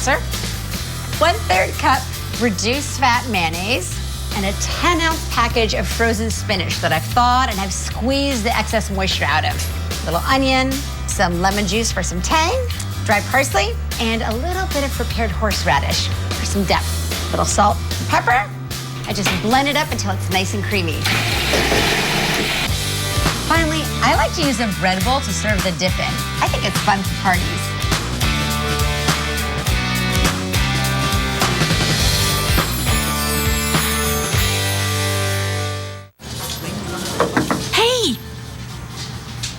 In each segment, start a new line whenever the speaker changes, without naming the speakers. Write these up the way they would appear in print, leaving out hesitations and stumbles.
saucer, 1/3 cup reduced fat mayonnaise, and a 10-ounce package of frozen spinach that I've thawed and have squeezed the excess moisture out of. A little onion, some lemon juice for some tang, dry parsley, and a little bit of prepared horseradish for some depth. A little salt and pepper. I just blend it up until it's nice and creamy. Finally, I like to use a bread bowl to serve the dip in. I think it's fun for parties.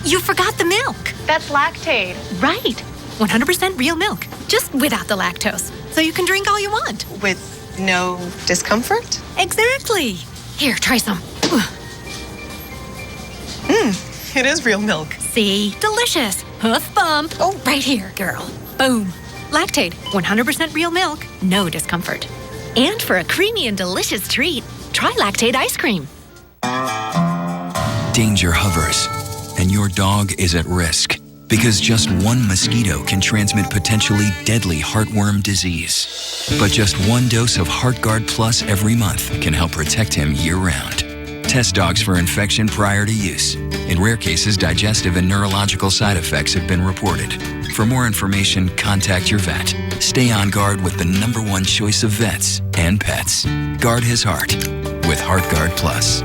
You forgot the milk.
That's Lactaid.
Right. 100% real milk, just without the lactose. So you can drink all you want.
With no discomfort?
Exactly. Here, try some.
It is real milk.
See? Delicious. Hoof bump. Oh, right here, girl. Boom. Lactaid, 100% real milk, no discomfort. And for a creamy and delicious treat, try Lactaid ice cream.
Danger hovers, and your dog is at risk because just one mosquito can transmit potentially deadly heartworm disease. But just one dose of HeartGuard Plus every month can help protect him year-round. Test dogs for infection prior to use. In rare cases, digestive and neurological side effects have been reported. For more information, contact your vet. Stay on guard with the #1 choice of vets and pets. Guard his heart with HeartGuard Plus.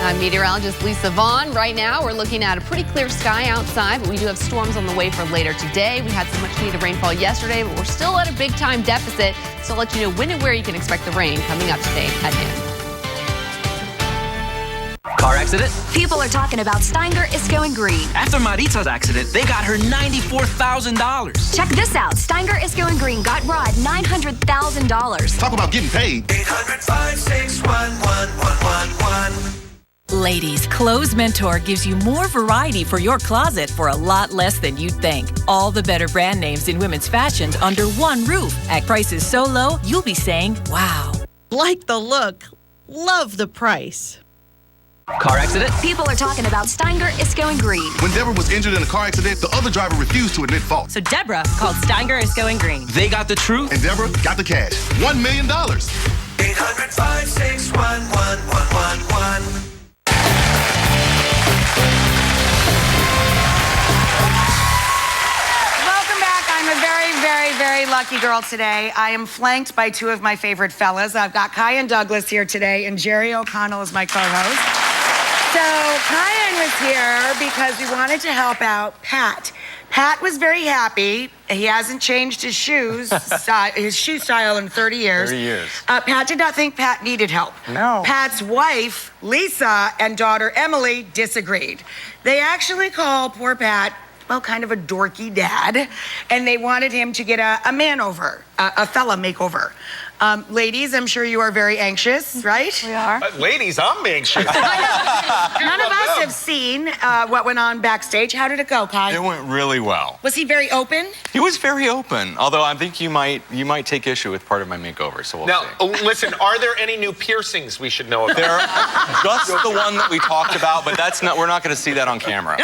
I'm meteorologist Lisa Vaughn. Right now, we're looking at a pretty clear sky outside, but we do have storms on the way for later today. We had so much needed rainfall yesterday, but we're still at a big-time deficit. So I'll let you know when and where you can expect the rain coming up today at noon.
Car accident?
People are talking about Steinger is going green.
After Maritza's accident, they got her $94,000.
Check this out. Steinger is going green got Rod $900,000.
Talk about getting paid.
800-561-1111. Ladies, Clothes Mentor gives you more variety for your closet for a lot less than you'd think. All the better brand names in women's fashions under one roof. At prices so low, you'll be saying, wow.
Like the look, love the price.
Car accident?
People are talking about Steinger is going green.
When Deborah was injured in a car accident, the other driver refused to admit fault.
So Deborah called Steinger is going green.
They got the truth?
And Deborah got the cash. $1 million.
800-561-1111.
Very lucky girl today. I am flanked by two of my favorite fellas. I've got Kyan Douglas here today, and Jerry O'Connell is my co-host. So Kyan was here because we wanted to help out Pat. Pat was very happy. He hasn't changed his shoe style in 30 years.
30 years.
Pat did not think Pat needed help.
No.
Pat's wife, Lisa, and daughter, Emily, disagreed. They actually called poor Pat, well, kind of a dorky dad, and they wanted him to get a man-over, a fella makeover. Ladies, I'm sure you are very anxious, right?
We are.
Ladies, I'm anxious.
None of us have seen what went on backstage. How did it go, Kai?
It went really well.
Was he very open?
He was very open, although I think you might take issue with part of my makeover, so we'll see.
Now, listen, are there any new piercings we should know about?
There are just the one that we talked about, but we're not going to see that on camera.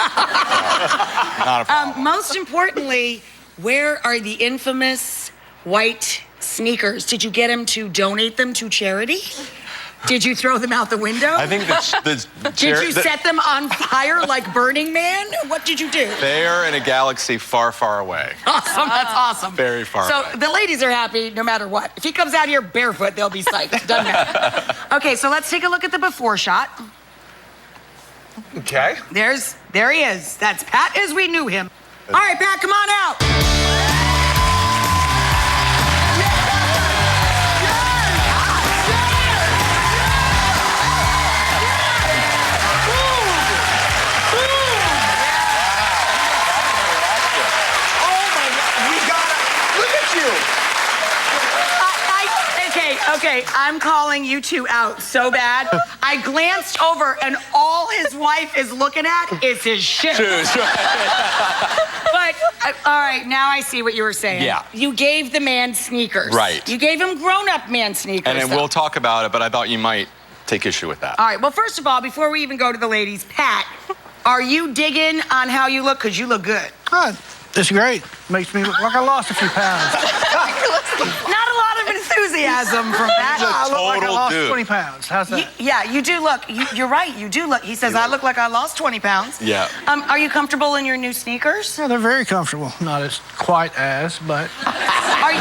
Not a problem.
Most importantly, where are the infamous white sneakers? Did you get him to donate them to charity? Did you throw them out the window?
I think
Did you set them on fire like Burning Man? What did you do?
They're in a galaxy far, far away.
Awesome, that's awesome.
Very far away.
So the ladies are happy no matter what. If he comes out here barefoot, they'll be psyched. Doesn't matter. Okay, so let's take a look at the before shot.
Okay.
There he is. That's Pat as we knew him. All right, Pat, come on out. Okay, I'm calling you two out so bad. I glanced over and all his wife is looking at is his shoes. But, all right, now I see what you were saying.
Yeah.
You gave the man sneakers.
Right.
You gave him grown-up man sneakers.
And then we'll talk about it, but I thought you might take issue with that.
All right, well, first of all, before we even go to the ladies, Pat, are you digging on how you look? Because you look good.
Good. It's great. Makes me look like I lost a few pounds.
Not a lot of enthusiasm from that.
I look like I lost
dude.
20 pounds. How's that?
Yeah, you do look. You're right. You do look. He says, I look like I lost 20 pounds.
Yeah.
Are you comfortable in your new sneakers?
Yeah, they're very comfortable. Not as quite as, but
Are you,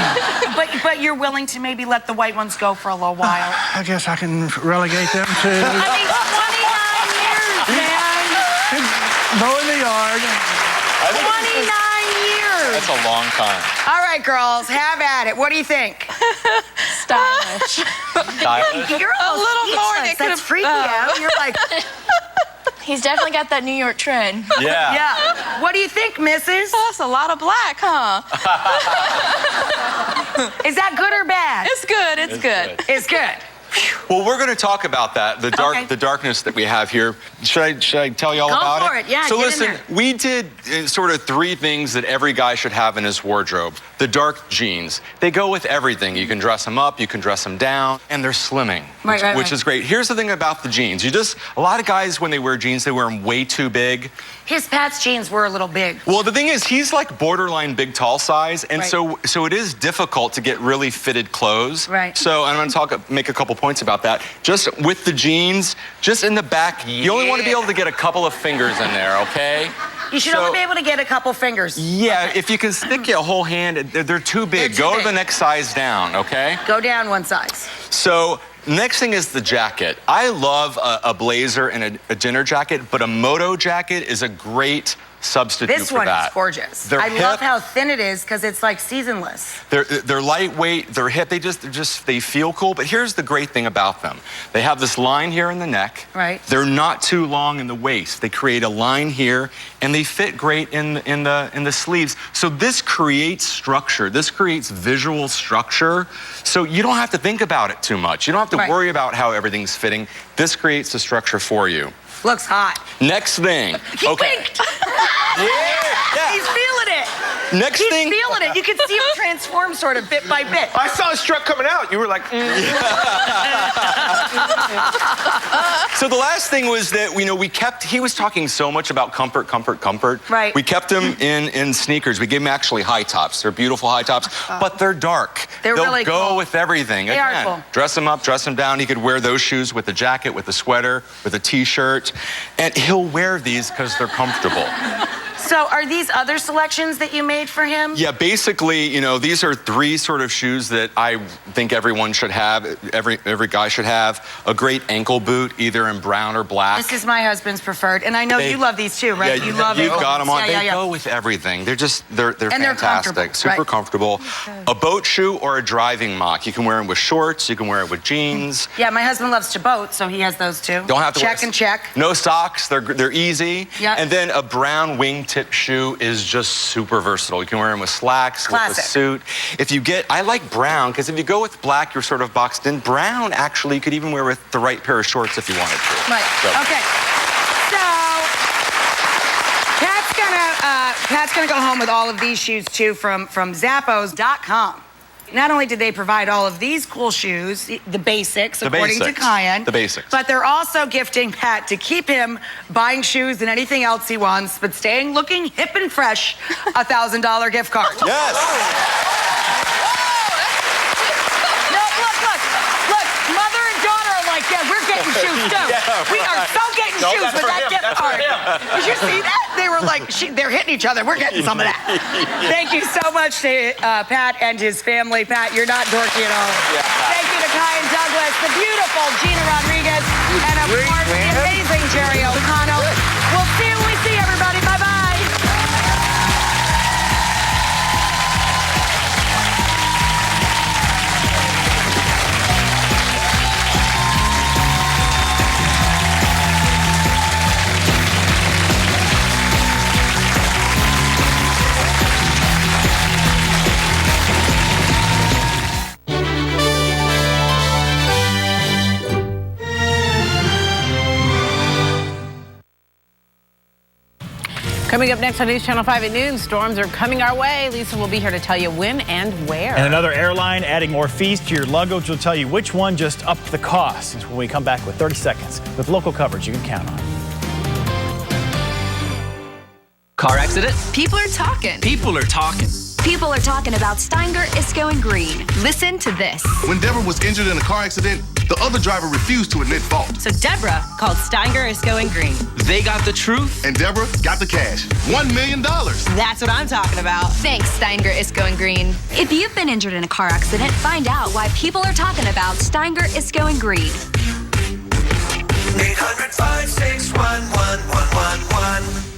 but you're willing to maybe let the white ones go for a little while.
I guess I can relegate them to
I mean, 29 years, man.
go in the yard.
29 years.
That's a long time.
All right, girls, have at it. What do you think?
Stylish.
You're
A little more, and it
That's
could've-
freaky out. You're like,
He's definitely got that New York trend.
Yeah.
yeah. What do you think, Mrs.?
That's a lot of black, huh?
Is that good or bad?
It's good. It's good.
It's good.
Well, we're going to talk about that, the darkness that we have here. Should I tell you all
Go
about
for it. Yeah,
so
get in
listen,
there.
we did sort of 3 things that every guy should have in his wardrobe. The dark jeans. They go with everything. You can dress them up, you can dress them down, and they're slimming, which is great. Here's the thing about the jeans. A lot of guys, when they wear jeans, they wear them way too big.
His Pat's jeans were a little big.
Well, the thing is, he's like borderline big, tall size, and so it is difficult to get really fitted clothes.
Right.
So I'm going to make a couple points about that. Just with the jeans, just in the back, you only want to be able to get a couple of fingers in there, okay?
You should only be able to get a couple fingers.
Yeah, if you can stick your whole hand, they're too big. Go to the next size down, okay?
Go down one size.
So next thing is the jacket. I love a blazer and a dinner jacket, but a moto jacket is a great substitute
This
for
one
that.
is gorgeous.
They're
I
hip.
love how thin it is because it's like seasonless.
They're lightweight, they're hip, they feel cool, but here's the great thing about them. They have this line here in the neck.
Right.
They're not too long in the waist. They create a line here, and they fit great in the sleeves. So this creates structure. This creates visual structure. So you don't have to think about it too much. You don't have to worry about how everything's fitting. This creates the structure for you.
Looks hot.
Next thing.
He winked.
Yeah.
He's feeling it.
Next thing.
He's feeling it. You can see him transform sort of bit by bit.
I saw his truck coming out. You were like,
So the last thing was that he was talking so much about comfort.
Right.
We kept him in sneakers. We gave him actually high tops. They're beautiful high tops, but they're dark.
They'll
really go
cool.
with everything.
They are cool.
Dress him up, dress him down. He could wear those shoes with a jacket, with a sweater, with a t-shirt, and he'll wear these because they're comfortable.
So are these other selections that you made for him?
Yeah, basically, these are 3 sort of shoes that I think everyone should have, every guy should have. A great ankle boot, either in brown or black.
This is my husband's preferred, and I know you love these too, right?
Yeah,
you love
you've
it.
got them on.
Yeah,
They go with everything. They're
And they're
fantastic, super
comfortable.
comfortable. A boat shoe or a driving mock. You can wear them with shorts. You can wear it with jeans.
Yeah, my husband loves to boat, so he has those too.
Don't have to
check
wear,
and check.
No socks. They're easy.
Yep.
And then a brown wingtip shoe is just super versatile. You can wear them with slacks,
Classic.
with a suit. I like brown because if you go with black, you're sort of boxed in. Brown, actually, you could even wear with the right pair of shorts if you wanted to.
Right.
So.
Okay. So Pat's gonna go home with all of these shoes too from Zappos.com. Not only did they provide all of these cool shoes, the basics, according to Kyan.
The basics.
But they're also gifting Pat to keep him buying shoes and anything else he wants, but staying looking hip and fresh, $1,000 gift card.
Yes.
No, look, mother and daughter are like, yeah, we're getting shoes too. We are so getting shoes with that gift card. Did you see that? They were like, they're hitting each other. We're getting some of that. Thank you so much to Pat and his family. Pat, you're not dorky at all. Thank you to Kyan Douglas, the beautiful Gina Rodriguez, and of course, the amazing Jerry O'Connell. We'll see you when we see everybody. Bye-bye.
Coming up next on News Channel 5 at noon, storms are coming our way. Lisa will be here to tell you when and where.
And another airline adding more fees to your luggage will tell you which one just upped the cost. When we come back with 30 seconds with local coverage you can count on.
Car accident?
People are talking.
People are talking.
People are talking about Steinger, Isco, and Green.
Listen to this.
When Deborah was injured in a car accident, the other driver refused to admit fault.
So Deborah called Steinger, Isco, and Green.
They got the truth.
And Deborah got the cash. $1 million.
That's what I'm talking about.
Thanks, Steinger, Isco, and Green.
If you've been injured in a car accident, find out why people are talking about Steinger, Isco, and Green.
800-561-1111.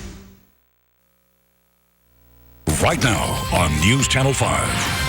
Right now on News Channel 5.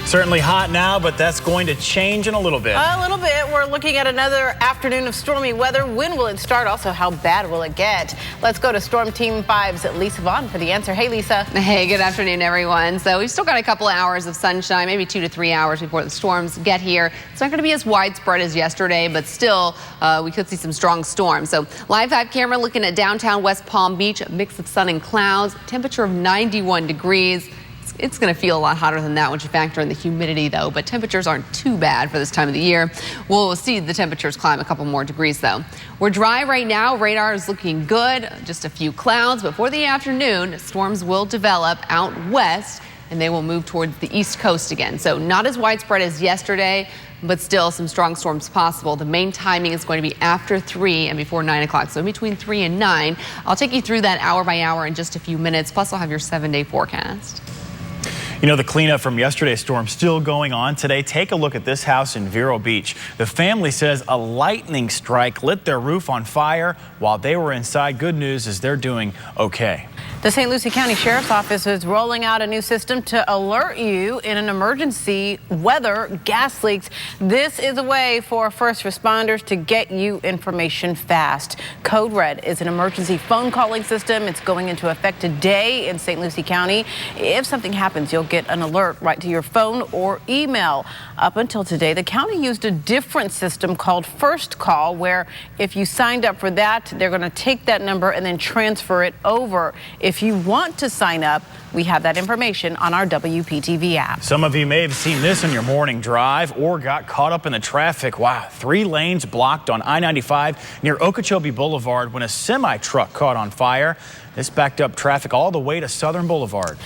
Certainly hot now, but that's going to change in a little bit.
A little bit. We're looking at another afternoon of stormy weather. When will it start? Also, how bad will it get? Let's go to Storm Team 5's Lisa Vaughn for the answer. Hey, Lisa.
Hey, good afternoon, everyone. So we've still got a couple of hours of sunshine, maybe 2 to 3 hours before the storms get here. It's not going to be as widespread as yesterday, but still, we could see some strong storms. So Live 5 camera looking at downtown West Palm Beach, a mix of sun and clouds, temperature of 91 degrees. It's going to feel a lot hotter than that once you factor in the humidity, though, but temperatures aren't too bad for this time of the year. We'll see the temperatures climb a couple more degrees, though. We're dry right now. Radar is looking good. Just a few clouds. Before the afternoon, storms will develop out west, and they will move towards the east coast again. So not as widespread as yesterday, but still some strong storms possible. The main timing is going to be after 3 and before 9 o'clock, so in between 3 and 9. I'll take you through that hour by hour in just a few minutes, plus I'll have your 7-day forecast.
You know, the cleanup from yesterday's storm still going on today. Take a look at this house in Vero Beach. The family says a lightning strike lit their roof on fire while they were inside. Good news is they're doing okay.
The St. Lucie County Sheriff's Office is rolling out a new system to alert you in an emergency weather gas leaks. This is a way for first responders to get you information fast. Code Red is an emergency phone calling system. It's going into effect today in St. Lucie County. If something happens, you'll get an alert right to your phone or email. Up until today, the county used a different system called First Call, where if you signed up for that, they're going to take that number and then transfer it over. If you want to sign up, we have that information on our WPTV app.
Some of you may have seen this on your morning drive or got caught up in the traffic. Wow, 3 lanes blocked on I-95 near Okeechobee Boulevard when a semi-truck caught on fire. This backed up traffic all the way to Southern Boulevard.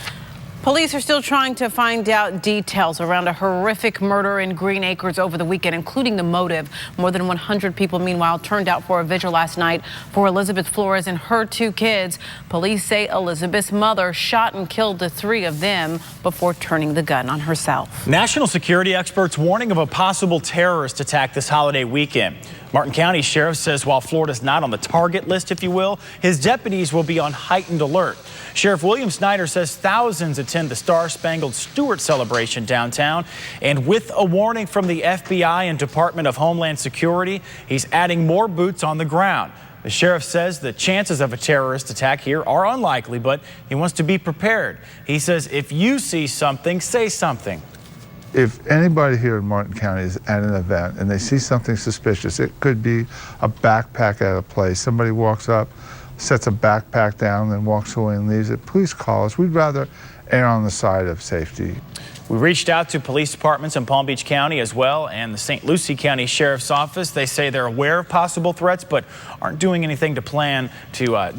Police are still trying to find out details around a horrific murder in Green Acres over the weekend, including the motive. More than 100 people, meanwhile, turned out for a vigil last night for Elizabeth Flores and her 2 kids. Police say Elizabeth's mother shot and killed the 3 of them before turning the gun on herself.
National security experts warning of a possible terrorist attack this holiday weekend. Martin County Sheriff says while Florida's not on the target list, if you will, his deputies will be on heightened alert. Sheriff William Snyder says thousands attend the Star-Spangled Stewart celebration downtown. And with a warning from the FBI and Department of Homeland Security, he's adding more boots on the ground. The sheriff says the chances of a terrorist attack here are unlikely, but he wants to be prepared. He says if you see something, say something.
If anybody here in Martin County is at an event and they see something suspicious, it could be a backpack at a place. Somebody walks up, sets a backpack down, then walks away and leaves it. Please call us. We'd rather err on the side of safety.
We reached out to police departments in Palm Beach County as well and the St. Lucie County Sheriff's Office. They say they're aware of possible threats but aren't doing anything to plan to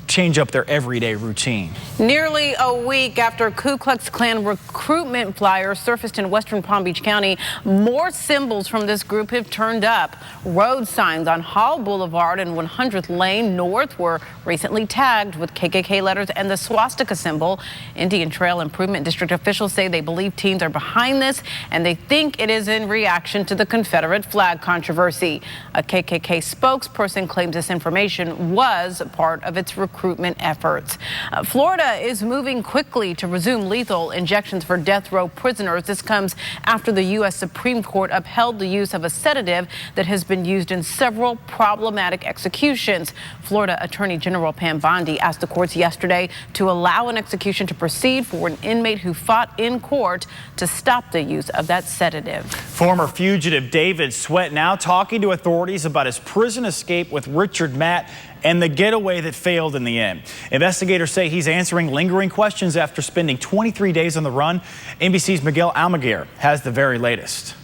change up their everyday routine.
Nearly a week after Ku Klux Klan recruitment flyers surfaced in western Palm Beach County, more symbols from this group have turned up. Road signs on Hall Boulevard and 100th Lane North were recently tagged with KKK letters and the swastika symbol. Indian Trail Improvement District officials say they believe teens are behind this and they think it is in reaction to the Confederate flag controversy. A KKK spokesperson claims this information was part of its recruitment efforts. Florida is moving quickly to resume lethal injections for death row prisoners. This comes after the U.S. Supreme Court upheld the use of a sedative that has been used in several problematic executions. Florida Attorney General Pam Bondi asked the courts yesterday to allow an execution to proceed for an inmate who fought in court to stop the use of that sedative.
Former fugitive David Sweat now talking to authorities about his prison escape with Richard Matt and the getaway that failed in the end. Investigators say he's answering lingering questions after spending 23 days on the run. NBC's Miguel Almaguer has the very latest.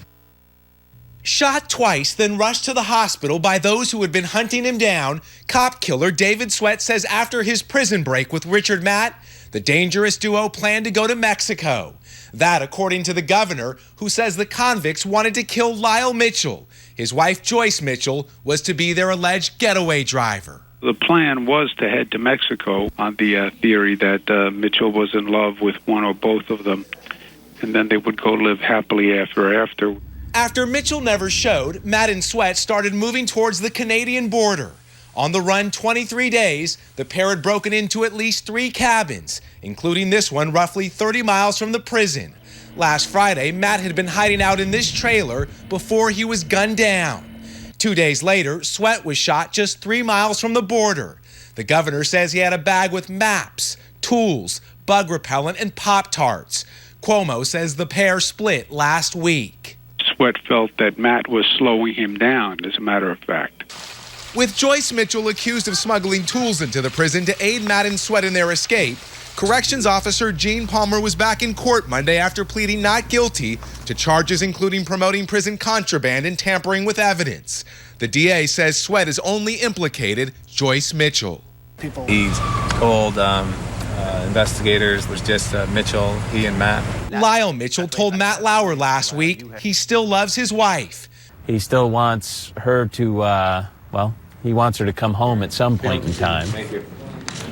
Shot twice, then rushed to the hospital by those who had been hunting him down, cop killer David Sweat says after his prison break with Richard Matt, The dangerous duo planned to go to Mexico. That, according to the governor, who says the convicts wanted to kill Lyle Mitchell. His wife, Joyce Mitchell, was to be their alleged getaway driver.
The plan was to head to Mexico on the theory that Mitchell was in love with one or both of them, and then they would go live happily ever after.
After Mitchell never showed, Matt and Sweat started moving towards the Canadian border. On the run 23 days, the pair had broken into at least 3 cabins, including this one roughly 30 miles from the prison. Last Friday, Matt had been hiding out in this trailer before he was gunned down. 2 days later, Sweat was shot just 3 miles from the border. The governor says he had a bag with maps, tools, bug repellent, and Pop-Tarts. Cuomo says the pair split last week.
Sweat felt that Matt was slowing him down, as a matter of fact.
With Joyce Mitchell accused of smuggling tools into the prison to aid Matt and Sweat in their escape, Corrections Officer Gene Palmer was back in court Monday after pleading not guilty to charges including promoting prison contraband and tampering with evidence. The DA says Sweat has only implicated Joyce Mitchell.
He told investigators it was just Mitchell, he and Matt.
Lyle Mitchell told Matt Lauer last week he still loves his wife.
He still wants her to, he wants her to come home at some point in time.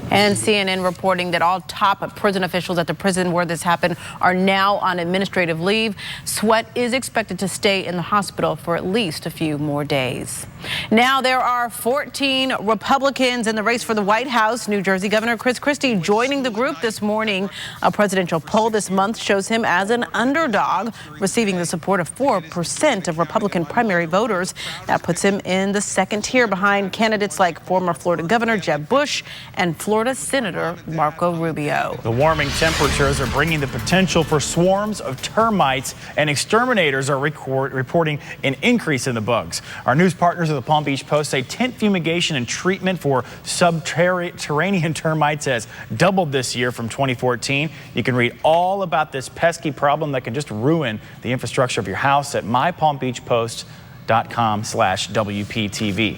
And CNN reporting that all top prison officials at the prison where this happened are now on administrative leave. Sweat is expected to stay in the hospital for at least a few more days. Now there are 14 Republicans in the race for the White House. New Jersey Governor Chris Christie joining the group this morning. A presidential poll this month shows him as an underdog, receiving the support of 4% of Republican primary voters. That puts him in the second tier behind candidates like former Florida Governor Jeb Bush and Florida Senator Marco Rubio.
The warming temperatures are bringing the potential for swarms of termites, and exterminators are reporting an increase in the bugs. Our news partners at the Palm Beach Post say tent fumigation and treatment for subterranean termites has doubled this year from 2014. You can read all about this pesky problem that can just ruin the infrastructure of your house at mypalmbeachpost.com/WPTV.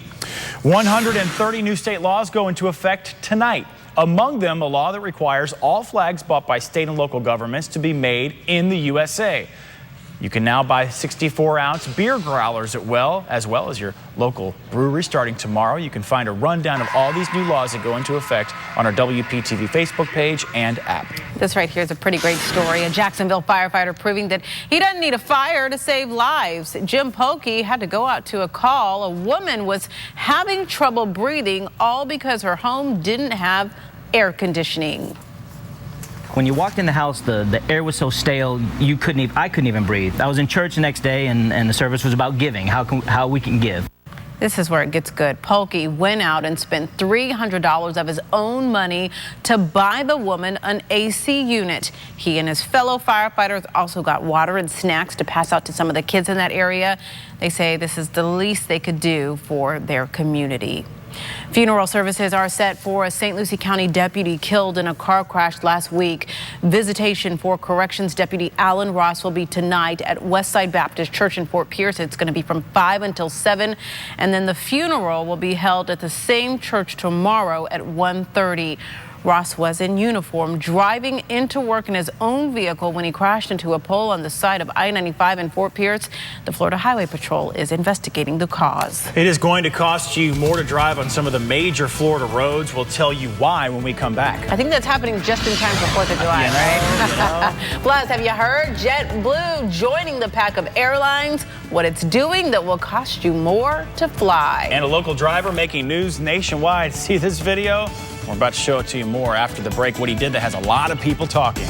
130 new state laws go into effect tonight. Among them, a law that requires all flags bought by state and local governments to be made in the USA. You can now buy 64-ounce beer growlers as well as your local brewery starting tomorrow. You can find a rundown of all these new laws that go into effect on our WPTV Facebook page and app.
This right here is a pretty great story. A Jacksonville firefighter proving that he doesn't need a fire to save lives. Jim Pokey had to go out to a call. A woman was having trouble breathing, all because her home didn't have air conditioning.
When you walked in the house, the air was so stale, I couldn't even breathe. I was in church the next day, and the service was about giving, how we can give.
This is where it gets good. Pokey went out and spent $300 of his own money to buy the woman an AC unit. He and his fellow firefighters also got water and snacks to pass out to some of the kids in that area. They say this is the least they could do for their community. Funeral services are set for a St. Lucie County deputy killed in a car crash last week. Visitation for Corrections Deputy Alan Ross will be tonight at Westside Baptist Church in Fort Pierce. It's going to be from 5 until 7. And then the funeral will be held at the same church tomorrow at 1:30. Ross was in uniform driving into work in his own vehicle when he crashed into a pole on the side of I-95 in Fort Pierce. The Florida Highway Patrol is investigating the cause.
It is going to cost you more to drive on some of the major Florida roads. We'll tell you why when we come back.
I think that's happening just in time for 4th of July, right? Plus, have you heard JetBlue joining the pack of airlines? What it's doing that will cost you more to fly.
And a local driver making news nationwide. See this video? We're about to show it to you more after the break. What he did that has a lot of people talking.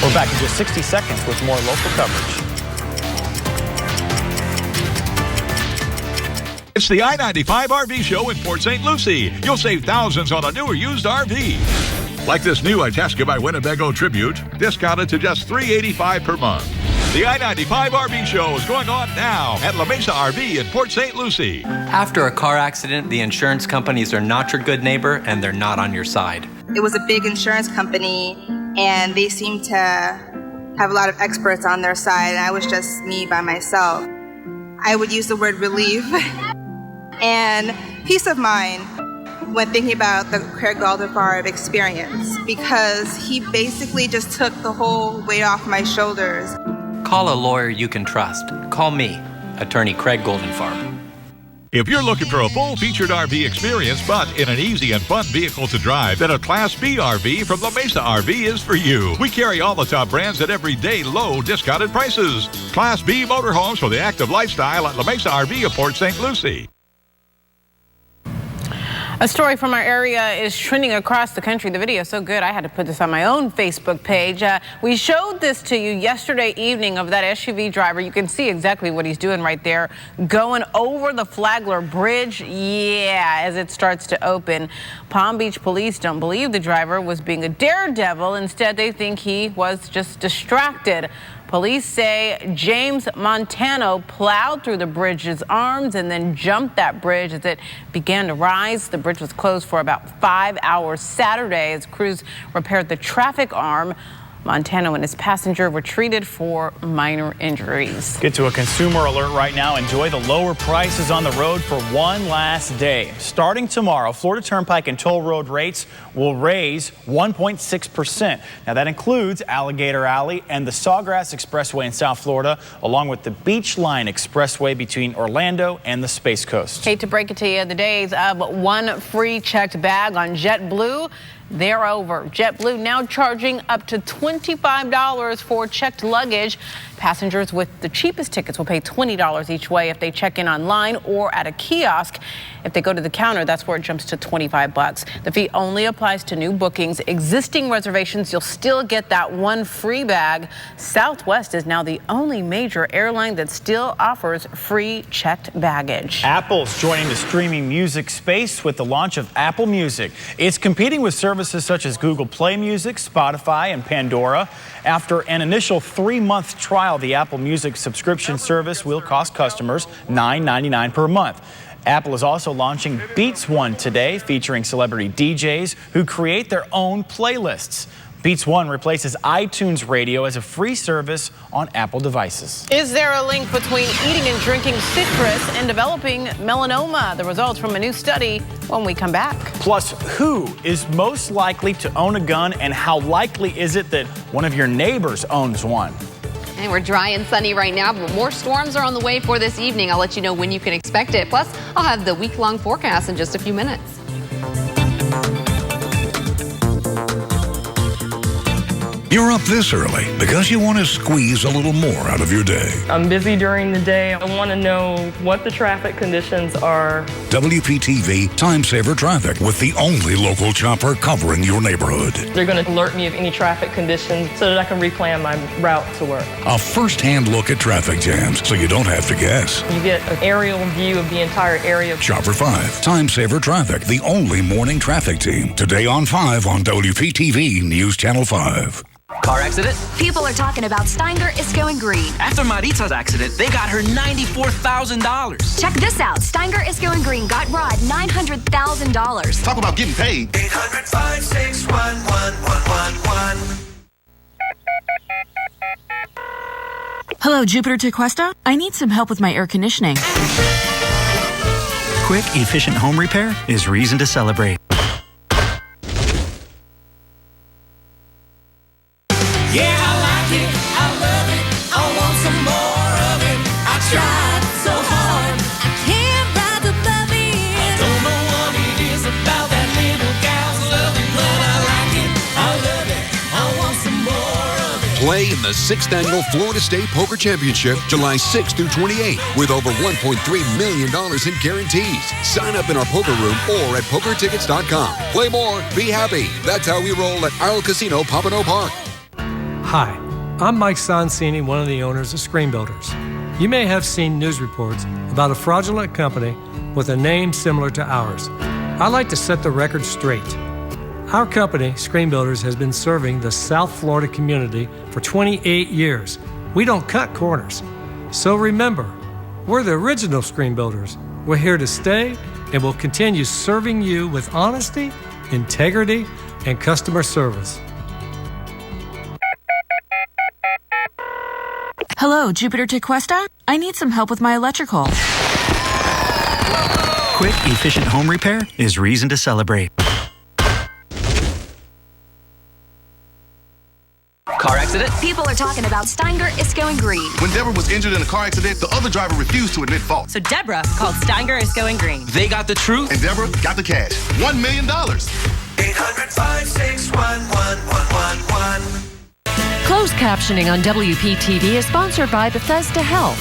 We're back in just 60 seconds with more local coverage.
It's the I-95 RV show in Port St. Lucie. You'll save thousands on a new or used RV. Like this new Itasca by Winnebago Tribute, discounted to just $385 per month. The I-95 RV show is going on now at La Mesa RV in Port St. Lucie.
After a car accident, the insurance companies are not your good neighbor and they're not on your side.
It was a big insurance company and they seemed to have a lot of experts on their side, and I was just me by myself. I would use the word relief and peace of mind when thinking about the Craig Goldenfarb experience, because he basically just took the whole weight off my shoulders.
Call a lawyer you can trust. Call me, attorney Craig Goldenfarb.
If you're looking for a full-featured RV experience, but in an easy and fun vehicle to drive, then a Class B RV from La Mesa RV is for you. We carry all the top brands at everyday low discounted prices. Class B motorhomes for the active lifestyle at La Mesa RV of Port St. Lucie.
A story from our area is trending across the country. The video is so good, I had to put this on my own Facebook page. We showed this to you yesterday evening of that SUV driver. You can see exactly what he's doing right there, going over the Flagler Bridge. Yeah, as it starts to open. Palm Beach police don't believe the driver was being a daredevil. Instead, they think he was just distracted. Police say James Montano plowed through the bridge's arms and then jumped that bridge as it began to rise. The bridge was closed for about 5 hours Saturday as crews repaired the traffic arm. Montano and his passenger were treated for minor injuries.
Get to a consumer alert right now. Enjoy the lower prices on the road for one last day. Starting tomorrow, Florida Turnpike and toll road rates will raise 1.6%. Now that includes Alligator Alley and the Sawgrass Expressway in South Florida, along with the Beach Line Expressway between Orlando and the Space Coast.
Hate to break it to you, the days of one free checked bag on JetBlue, they're over. JetBlue now charging up to $25 for checked luggage. Passengers with the cheapest tickets will pay $20 each way if they check in online or at a kiosk. If they go to the counter, that's where it jumps to $25. The fee only applies to new bookings. Existing reservations, you'll still get that one free bag. Southwest is now the only major airline that still offers free checked baggage.
Apple's joining the streaming music space with the launch of Apple Music. It's competing with services such as Google Play Music, Spotify, and Pandora. After an initial 3-month trial, the Apple Music subscription service will cost customers $9.99 per month. Apple is also launching Beats One today, featuring celebrity DJs who create their own playlists. Beats One replaces iTunes Radio as a free service on Apple devices.
Is there a link between eating and drinking citrus and developing melanoma? The results from a new study when we come back.
Plus, who is most likely to own a gun, and how likely is it that one of your neighbors owns one?
And we're dry and sunny right now, but more storms are on the way for this evening. I'll let you know when you can expect it. Plus, I'll have the week-long forecast in just a few minutes.
You're up this early because you want to squeeze a little more out of your day.
I'm busy during the day. I want to know what the traffic conditions are.
WPTV Time Saver Traffic with the only local chopper covering your neighborhood.
They're going to alert me of any traffic conditions so that I can replan my route to work.
A first-hand look at traffic jams so you don't have to guess.
You get an aerial view of the entire area.
Chopper 5, Time Saver Traffic, the only morning traffic team. Today on 5 on WPTV News Channel 5.
Car accident?
People are talking about Steinger is going green.
After Maritza's accident, they got her $94,000.
Check this out. Steinger is going green got Rod $900,000.
Talk about getting paid.
800-561-1111.
Hello, Jupiter Tequesta. I need some help with my air conditioning.
Quick, efficient home repair is reason to celebrate.
Yeah, I like it, I love it, I want some more of it. I tried so hard, I can't ride the levee. I don't know what it is about that little gal's loving, but I like it, I love it, I want some more of it.
Play in the 6th Annual Florida State Poker Championship, July 6th through 28th, with over $1.3 million in guarantees. Sign up in our poker room or at pokertickets.com. Play more, be happy. That's how we roll at Isle Casino, Pompano Park.
Hi, I'm Mike Sonsini, one of the owners of Screen Builders. You may have seen news reports about a fraudulent company with a name similar to ours. I'd like to set the record straight. Our company, Screen Builders, has been serving the South Florida community for 28 years. We don't cut corners. So remember, we're the original Screen Builders. We're here to stay and will continue serving you with honesty, integrity, and customer service.
Hello, Jupiter Tequesta. I need some help with my electrical.
Quick, efficient home repair is reason to celebrate.
Car accident?
People are talking about Steinger is going green.
When Deborah was injured in a car accident, the other driver refused to admit fault.
So Deborah called Steinger is going green.
They got the truth.
And Deborah got the cash. $1 million.
800-561-1111.
Closed captioning on WPTV is sponsored by Bethesda Health.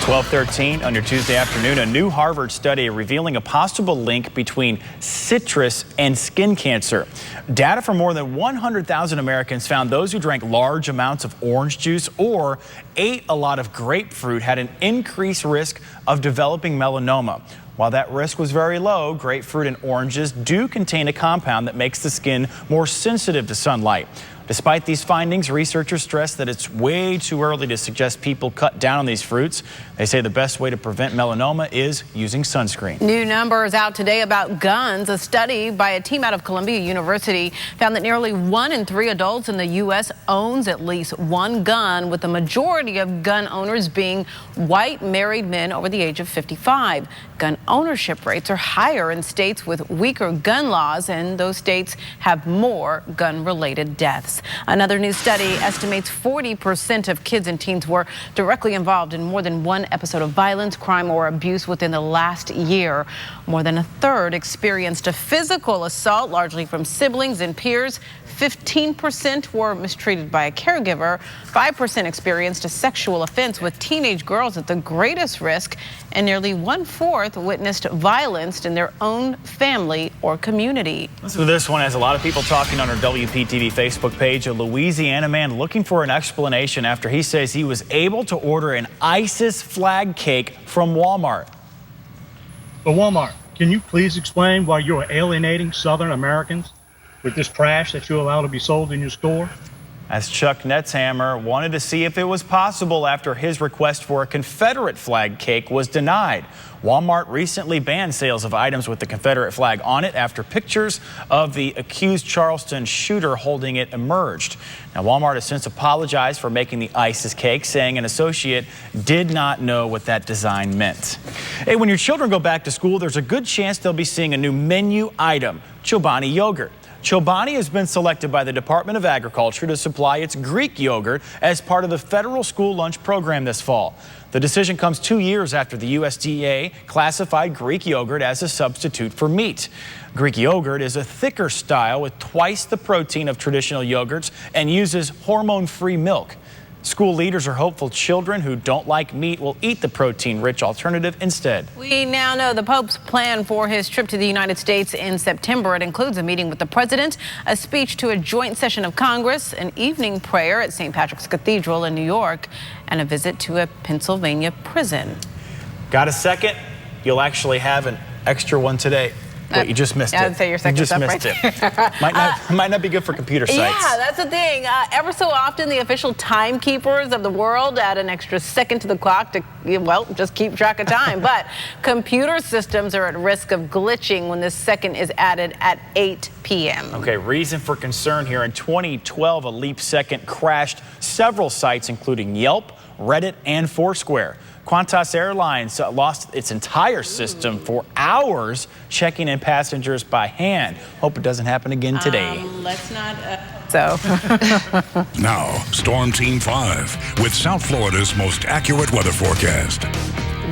12:13 on your Tuesday afternoon. A new Harvard study revealing a possible link between citrus and skin cancer. Data from more than 100,000 Americans found those who drank large amounts of orange juice or ate a lot of grapefruit had an increased risk of developing melanoma. While that risk was very low, grapefruit and oranges do contain a compound that makes the skin more sensitive to sunlight. Despite these findings, researchers stress that it's way too early to suggest people cut down on these fruits. They say the best way to prevent melanoma is using sunscreen.
New numbers out today about guns. A study by a team out of Columbia University found that nearly 1 in 3 adults in the U.S. owns at least one gun, with the majority of gun owners being white married men over the age of 55. Gun ownership rates are higher in states with weaker gun laws, and those states have more gun-related deaths. Another new study estimates 40% of kids and teens were directly involved in more than one episode of violence, crime, or abuse within the last year. More than a third experienced a physical assault, largely from siblings and peers. 15% were mistreated by a caregiver. 5% experienced a sexual offense, with teenage girls at the greatest risk, and nearly 1/4 witnessed violence in their own family or community.
So this one has a lot of people talking on our WPTV Facebook page. A Louisiana man looking for an explanation after he says he was able to order an ISIS flag cake from Walmart.
But Walmart, can you please explain why you're alienating Southern Americans with this trash that you allow to be sold in your store?
As Chuck Netzhammer wanted to see if it was possible after his request for a Confederate flag cake was denied. Walmart recently banned sales of items with the Confederate flag on it after pictures of the accused Charleston shooter holding it emerged. Now, Walmart has since apologized for making the ISIS cake, saying an associate did not know what that design meant. Hey, when your children go back to school, there's a good chance they'll be seeing a new menu item, Chobani yogurt. Chobani has been selected by the Department of Agriculture to supply its Greek yogurt as part of the federal school lunch program this fall. The decision comes 2 years after the USDA classified Greek yogurt as a substitute for meat. Greek yogurt is a thicker style with twice the protein of traditional yogurts and uses hormone-free milk. School leaders are hopeful children who don't like meat will eat the protein-rich alternative instead.
We now know the Pope's plan for his trip to the United States in September. It includes a meeting with the president, a speech to a joint session of Congress, an evening prayer at St. Patrick's Cathedral in New York, and a visit to a Pennsylvania prison.
Got a second? You'll actually have an extra one today. Wait, you just missed it.
I'd say your second
You just
up
missed
right
it. Might not be good for computer sites.
Yeah, that's the thing. Ever so often, the official timekeepers of the world add an extra second to the clock to, well, just keep track of time. But computer systems are at risk of glitching when this second is added at 8 p.m.
Okay, reason for concern here. In 2012, a leap second crashed several sites, including Yelp, Reddit, and Foursquare. Qantas Airlines lost its entire system for hours checking in passengers by hand. Hope it doesn't happen again today.
Let's not.
Now, Storm Team 5 with South Florida's most accurate weather forecast.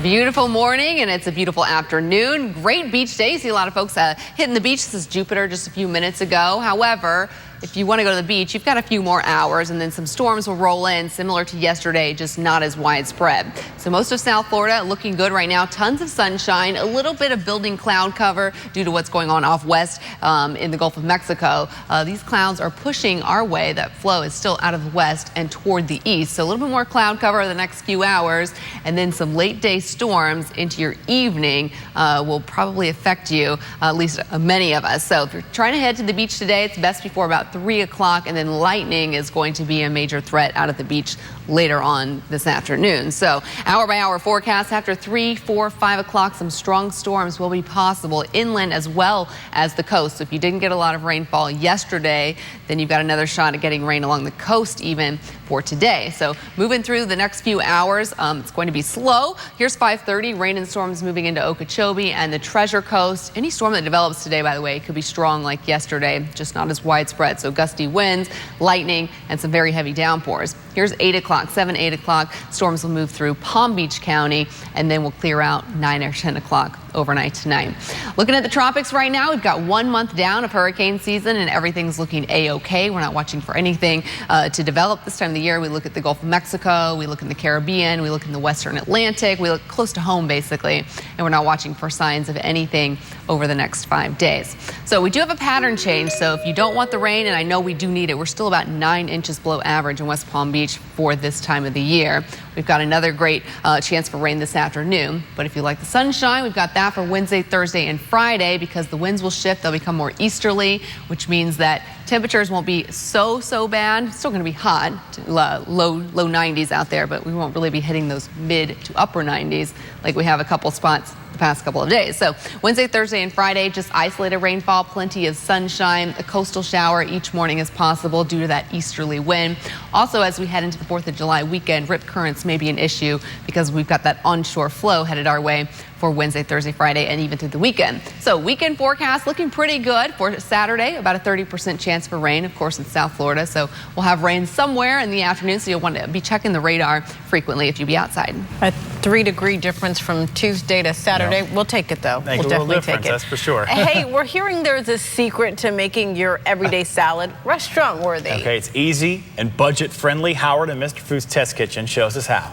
Beautiful morning, and it's a beautiful afternoon. Great beach day. See a lot of folks hitting the beach. This is Jupiter just a few minutes ago. However, if you want to go to the beach, you've got a few more hours, and then some storms will roll in, similar to yesterday, just not as widespread. So most of South Florida looking good right now. Tons of sunshine, a little bit of building cloud cover due to what's going on off west in the Gulf of Mexico. These clouds are pushing our way. That flow is still out of the west and toward the east. So a little bit more cloud cover the next few hours, and then some late day storms into your evening will probably affect you, at least many of us. So if you're trying to head to the beach today, it's best before about about 3 o'clock, and then lightning is going to be a major threat out at the beach later on this afternoon. So hour-by-hour forecast after 3, 4, 5 o'clock, some strong storms will be possible inland as well as the coast. So if you didn't get a lot of rainfall yesterday, then you've got another shot at getting rain along the coast even for today. So moving through the next few hours, it's going to be slow. Here's 5:30, rain and storms moving into Okeechobee and the Treasure Coast. Any storm that develops today, by the way, could be strong like yesterday, just not as widespread. So gusty winds, lightning, and some very heavy downpours. Here's 8 o'clock, 7, 8 o'clock. Storms will move through Palm Beach County and then will clear out 9 or 10 o'clock overnight tonight. Looking at the tropics right now, we've got 1 month down of hurricane season and everything's looking A-OK. We're not watching for anything to develop this time of the year. We look at the Gulf of Mexico, we look in the Caribbean, we look in the Western Atlantic, we look close to home basically, and we're not watching for signs of anything over the next 5 days. So we do have a pattern change, so if you don't want the rain, and I know we do need it, we're still about 9 inches below average in West Palm Beach for this time of the year. We've got another great chance for rain this afternoon, but if you like the sunshine, we've got that for Wednesday, Thursday, and Friday because the winds will shift. They'll become more easterly, which means that temperatures won't be so bad. It's still going to be hot, low 90s out there, but we won't really be hitting those mid to upper 90s like we have a couple spots the past couple of days. So Wednesday, Thursday, and Friday, just isolated rainfall, plenty of sunshine. A coastal shower each morning is possible due to that easterly wind. Also, as we head into the 4th of July weekend, rip currents may be an issue because we've got that onshore flow headed our way for Wednesday, Thursday, Friday, and even through the weekend. So weekend forecast looking pretty good for Saturday, about a 30% chance for rain, of course, in South Florida. So we'll have rain somewhere in the afternoon, so you'll want to be checking the radar frequently if you be outside.
A 3-degree difference from Tuesday to Saturday. Yeah. We'll take it, though. We'll definitely take it.
That's for sure.
Hey, we're hearing there's a secret to making your everyday salad restaurant worthy.
Okay, it's easy and budget friendly. Howard and Mr. Food's Test Kitchen shows us how.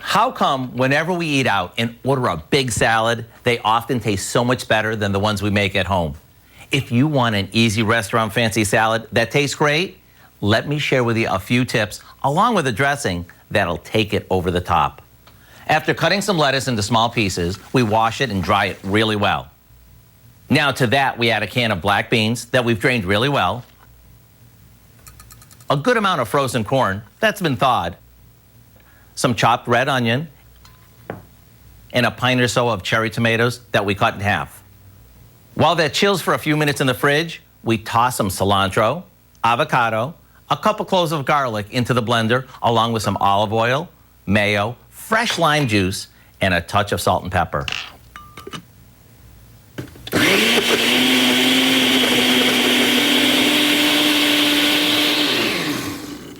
How come whenever we eat out and order a big salad, they often taste so much better than the ones we make at home? If you want an easy restaurant fancy salad that tastes great, let me share with you a few tips along with a dressing that'll take it over the top. After cutting some lettuce into small pieces, we wash it and dry it really well. Now to that, we add a can of black beans that we've drained really well, a good amount of frozen corn that's been thawed, some chopped red onion, and a pint or so of cherry tomatoes that we cut in half. While that chills for a few minutes in the fridge, we toss some cilantro, avocado, a couple cloves of garlic into the blender, along with some olive oil, mayo, fresh lime juice, and a touch of salt and pepper.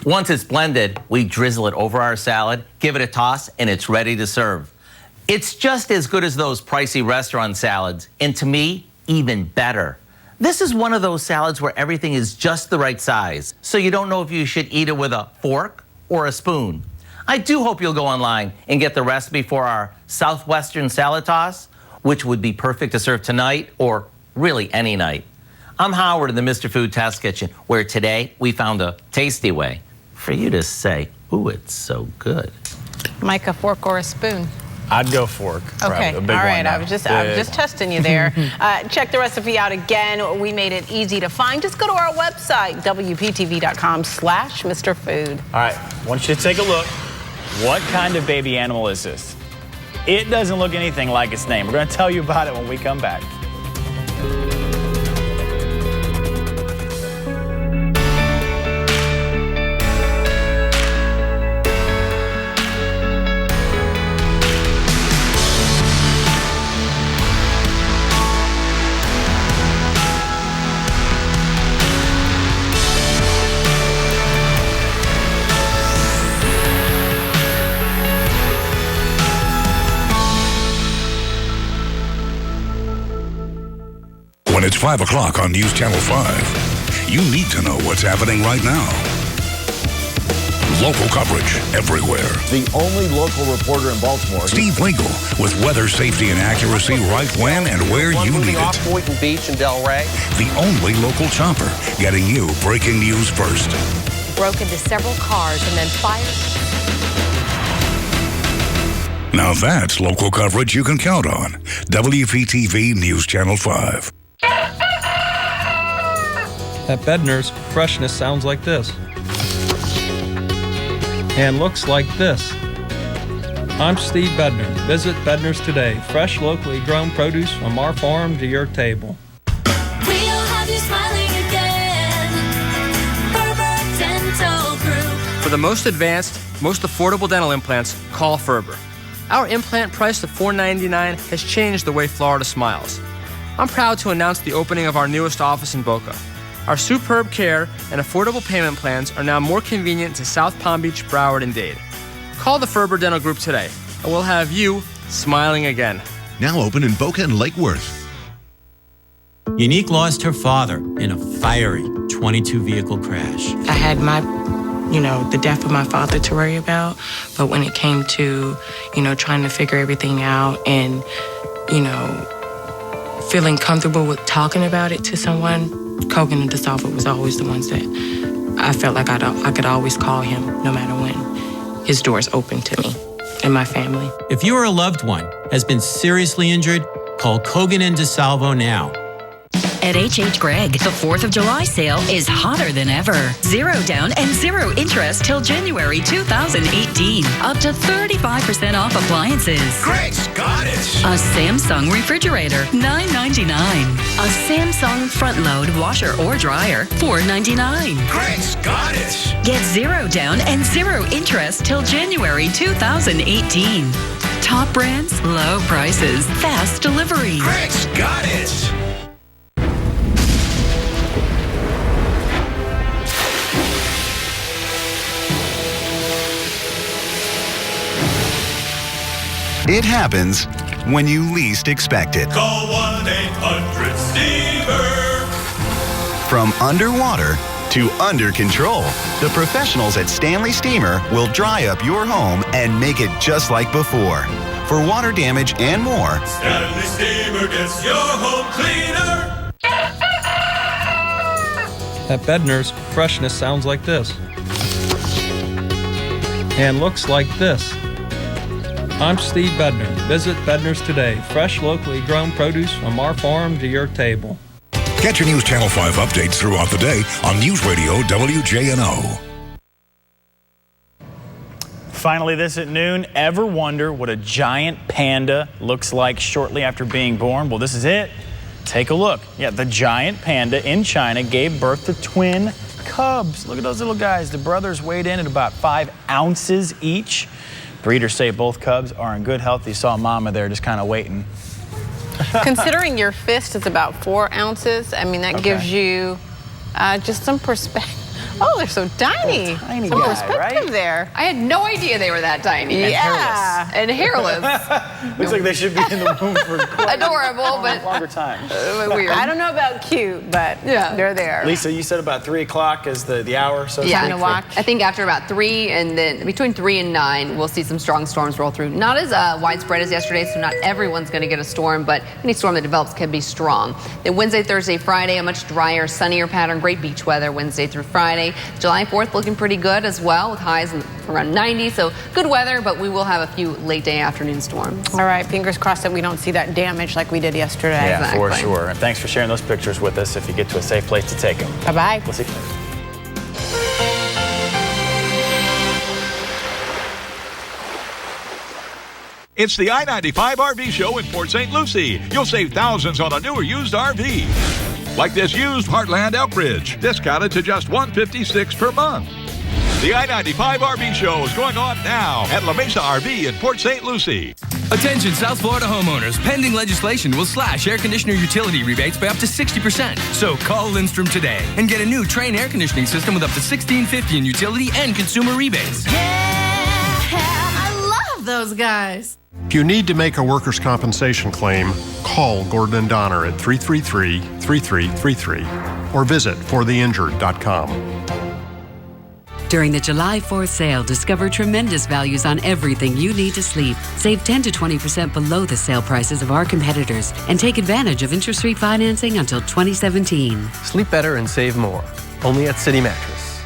Once it's blended, we drizzle it over our salad, give it a toss, and it's ready to serve. It's just as good as those pricey restaurant salads, and to me, even better. This is one of those salads where everything is just the right size, so you don't know if you should eat it with a fork or a spoon. I do hope you'll go online and get the recipe for our Southwestern salad toss, which would be perfect to serve tonight or really any night. I'm Howard in the Mr. Food Test Kitchen, where today we found a tasty way for you to say, ooh, it's so good.
Mike, a fork or a spoon?
I'd go fork.
Okay,
a big
all right.
One
I was just testing you there. Check the recipe out again. We made it easy to find. Just go to our website, WPTV.com/Mr. Food.
All right, I want you to take a look. What kind of baby animal is this? It doesn't look anything like its name. We're going to tell you about it when we come back.
When it's 5 o'clock on News Channel 5, you need to know what's happening right now. Local coverage everywhere.
The only local reporter in Baltimore.
Steve Winkle with weather, safety, and accuracy right when and where you need it.
Off Boynton Beach and Delray.
The only local chopper getting you breaking news first.
Broke into several cars and then fired.
Now that's local coverage you can count on. WPTV News Channel 5.
At Bednar's, freshness sounds like this. And looks like this. I'm Steve Bednar. Visit Bednar's today. Fresh, locally grown produce from our farm to your table.
We'll have you smiling again. Ferber Dental Group.
For the most advanced, most affordable dental implants, call Ferber. Our implant price of $4.99 has changed the way Florida smiles. I'm proud to announce the opening of our newest office in Boca. Our superb care and affordable payment plans are now more convenient to South Palm Beach, Broward, and Dade. Call the Ferber Dental Group today, and we'll have you smiling again.
Now open in Boca and Lake Worth.
Unique lost her father in a fiery 22 vehicle crash.
I had the death of my father to worry about, but when it came to, trying to figure everything out and, feeling comfortable with talking about it to someone, Kogan and DeSalvo was always the ones that I felt like I could always call him no matter when. His door's open to me and my family.
If you or a loved one has been seriously injured, call Kogan and DeSalvo now.
At H.H. Gregg, the 4th of July sale is hotter than ever. 0 down and 0 interest till January 2018. Up to 35% off appliances.
Greg's got it!
A Samsung refrigerator, $9.99. A Samsung front-load washer or dryer, $4.99.
Greg's got it!
Get 0 down and 0 interest till January 2018. Top brands, low prices, fast delivery.
Greg's got it!
It happens when you least expect it.
Call 1-800-STEAMER.
From underwater to under control, the professionals at Stanley Steamer will dry up your home and make it just like before. For water damage and more,
Stanley Steamer gets your home cleaner.
At Bednar's, freshness sounds like this. And looks like this. I'm Steve Bednar. Visit Bednar's today. Fresh, locally grown produce from our farm to your table.
Get your News Channel 5 updates throughout the day on News Radio WJNO.
Finally, this at noon. Ever wonder what a giant panda looks like shortly after being born? Well, this is it. Take a look. Yeah, the giant panda in China gave birth to twin cubs. Look at those little guys. The brothers weighed in at about 5 ounces each. Breeders say both cubs are in good health. You saw Mama there just kind of waiting.
Considering your fist is about 4 ounces, I mean, that gives you just some perspective. Oh, they're so tiny.
Tiny
some
guy,
perspective
right?
there.
I had no idea they were that tiny.
Yeah.
And hairless.
Looks like they should be in the womb for quite
adorable, but
longer time.
Weird. I don't know about cute, but yeah, they're there.
Lisa, you said about 3 o'clock is the hour, so
yeah,
to
watch. I think after about 3 and then between 3 and 9, we'll see some strong storms roll through. Not as widespread as yesterday, so not everyone's going to get a storm, but any storm that develops can be strong. Then Wednesday, Thursday, Friday, a much drier, sunnier pattern. Great beach weather Wednesday through Friday. July 4th looking pretty good as well, with highs around 90, so good weather, but we will have a few late day afternoon storms.
All right, fingers crossed that we don't see that damage like we did yesterday.
Yeah,
exactly.
for sure. And thanks for sharing those pictures with us. If you get to a safe place to take them.
Bye-bye.
We'll see you later.
It's the I-95 RV show in Port St. Lucie. You'll save thousands on a new or used RV. Like this used Heartland Elkridge, discounted to just $156 per month. The I-95 RV show is going on now at La Mesa RV in Port St. Lucie.
Attention South Florida homeowners. Pending legislation will slash air conditioner utility rebates by up to 60%. So call Lindstrom today and get a new Trane air conditioning system with up to $1,650 in utility and consumer rebates.
Yeah, I love those guys.
If you need to make a workers' compensation claim, call Gordon & Donner at 333-3333 or visit fortheinjured.com.
During the July 4th sale, discover tremendous values on everything you need to sleep. Save 10 to 20% below the sale prices of our competitors and take advantage of interest-free financing until 2017.
Sleep better and save more. Only at City Mattress.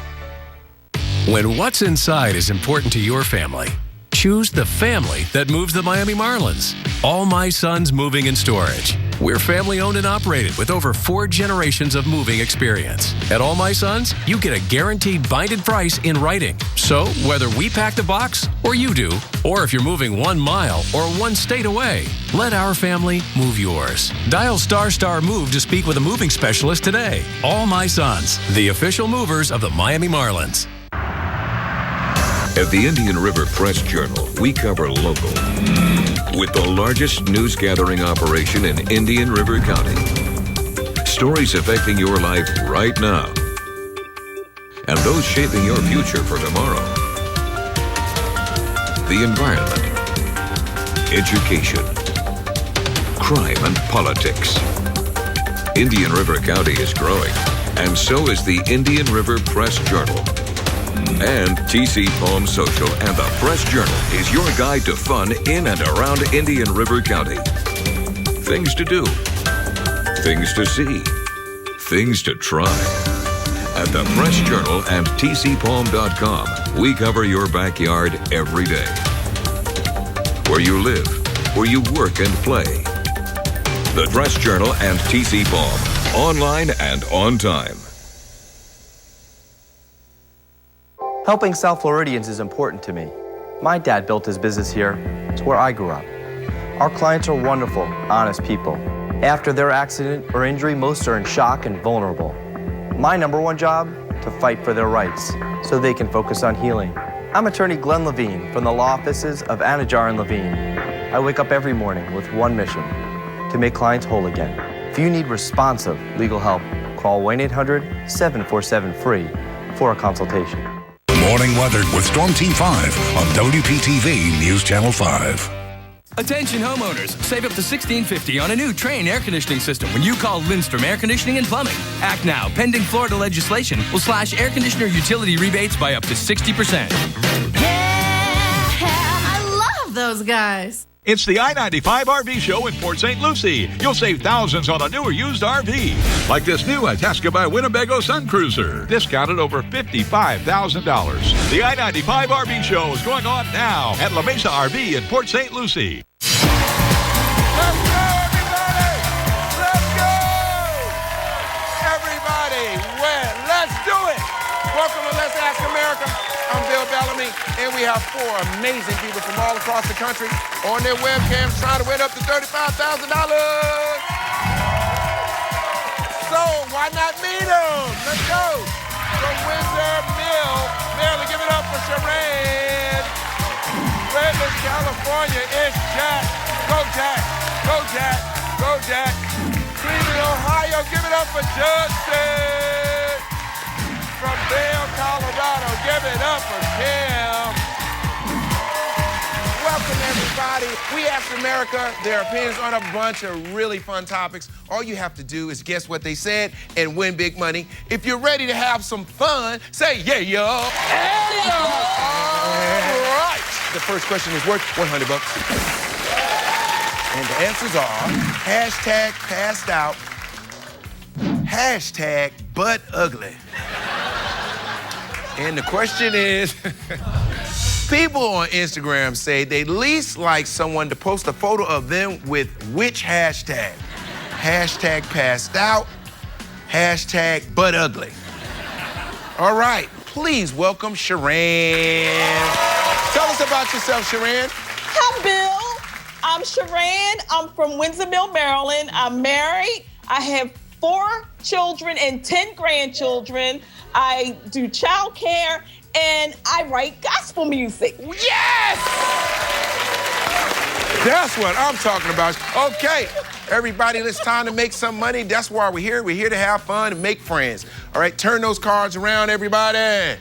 When what's inside is important to your family, choose the family that moves the Miami Marlins. All My Son's Moving and Storage. We're family owned and operated with over 4 generations of moving experience. At All My Sons, you get a guaranteed binded price in writing. So whether we pack the box or you do, or if you're moving 1 mile or 1 state away, let our family move yours. Dial ** Move to speak with a moving specialist today. All My Sons, the official movers of the Miami Marlins.
At the Indian River Press Journal, we cover local with the largest news gathering operation in Indian River County. Stories affecting your life right now and those shaping your future for tomorrow. The environment, education, crime and politics. Indian River County is growing, and so is the Indian River Press Journal. And TC Palm Social and the Press Journal is your guide to fun in and around Indian River County. Things to do, things to see, things to try. At the Press Journal and tcpalm.com, we cover your backyard every day. Where you live, where you work and play. The Press Journal and TC Palm, online and on time.
Helping South Floridians is important to me. My dad built his business here. It's where I grew up. Our clients are wonderful, honest people. After their accident or injury, most are in shock and vulnerable. My #1 job? To fight for their rights so they can focus on healing. I'm attorney Glenn Levine from the law offices of Anajar and Levine. I wake up every morning with one mission: to make clients whole again. If you need responsive legal help, call 1-800-747-FREE for a consultation.
Morning weather with Storm Team 5 on WPTV News Channel 5.
Attention homeowners, save up to $1,650 on a new Trane air conditioning system when you call Lindstrom Air Conditioning and Plumbing. Act now. Pending Florida legislation will slash air conditioner utility rebates by up to 60%.
Yeah, I love those guys.
It's the I-95 RV Show in Port St. Lucie. You'll save thousands on a new or used RV. Like this new Itasca by Winnebago Sun Cruiser. Discounted over $55,000. The I-95 RV Show is going on now at La Mesa RV in Port St. Lucie.
Let's go, everybody! Let's go!
Everybody, let's do it! Welcome to Let's Ask America. I'm Bill Bellamy, and we have 4 amazing people from all across the country on their webcams trying to win up to $35,000. So why not meet them? Let's go. From Windsor Mill, Maryland, give it up for Sharon. Redlands, California, it's Jack. Go Jack, go Jack, go Jack. Cleveland, Ohio, give it up for Justin. From Vail, Colorado, give it up for Kim. Welcome, everybody. We Ask America their opinions on a bunch of really fun topics. All you have to do is guess what they said and win big money. If you're ready to have some fun, say yeah, yo. Yeah, yo. All right. The first question is worth $100. And the answers are #passed out, #butt-ugly. And the question is, people on Instagram say they least like someone to post a photo of them with which hashtag? #passed out, #butt-ugly. All right, please welcome Sharon. Tell us about yourself, Sharon.
Hi, Bill. I'm Sharon. I'm from Windsor Mill, Maryland. I'm married. I have 4 children and 10 grandchildren. I do childcare, and I write gospel music.
Yes! That's what I'm talking about. Okay, everybody, it's time to make some money. That's why we're here. We're here to have fun and make friends. All right, turn those cards around, everybody.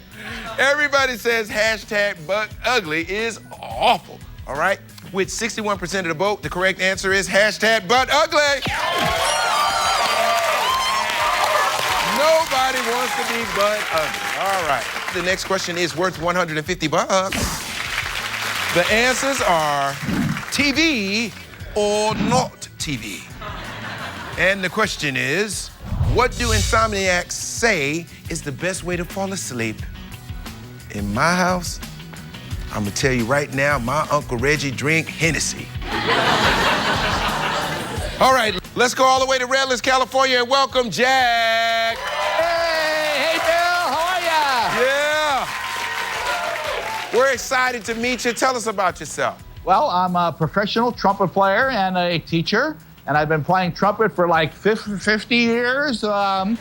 Everybody says #butt-ugly is awful. All right, with 61% of the vote, the correct answer is #butt-ugly. Nobody wants to be butt-ugly. All right. The next question is worth $150. The answers are TV or not TV. And the question is, what do insomniacs say is the best way to fall asleep? In my house, I'm gonna tell you right now, my Uncle Reggie drink Hennessy. All right. Let's go all the way to Redlands, California, and welcome Jack.
Hey, Bill, how are
Yeah.
ya?
We're excited to meet you. Tell us about yourself.
Well, I'm a professional trumpet player and a teacher, and I've been playing trumpet for like 50 years. I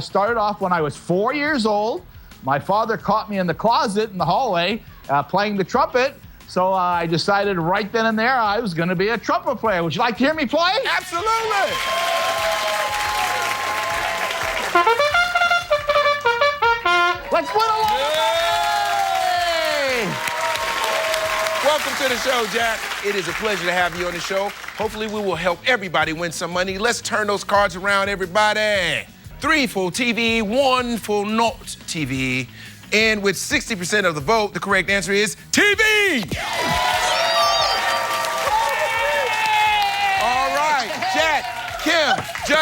started off when I was 4 years old. My father caught me in the closet in the hallway playing the trumpet. So I decided right then and there I was going to be a trumpet player. Would you like to hear me play?
Absolutely.
Let's win along.
Welcome to the show, Jack. It is a pleasure to have you on the show. Hopefully we will help everybody win some money. Let's turn those cards around, everybody. 3 for TV, 1 for not TV. And with 60% of the vote, the correct answer is TV! All right, Jack, Kim, Judge.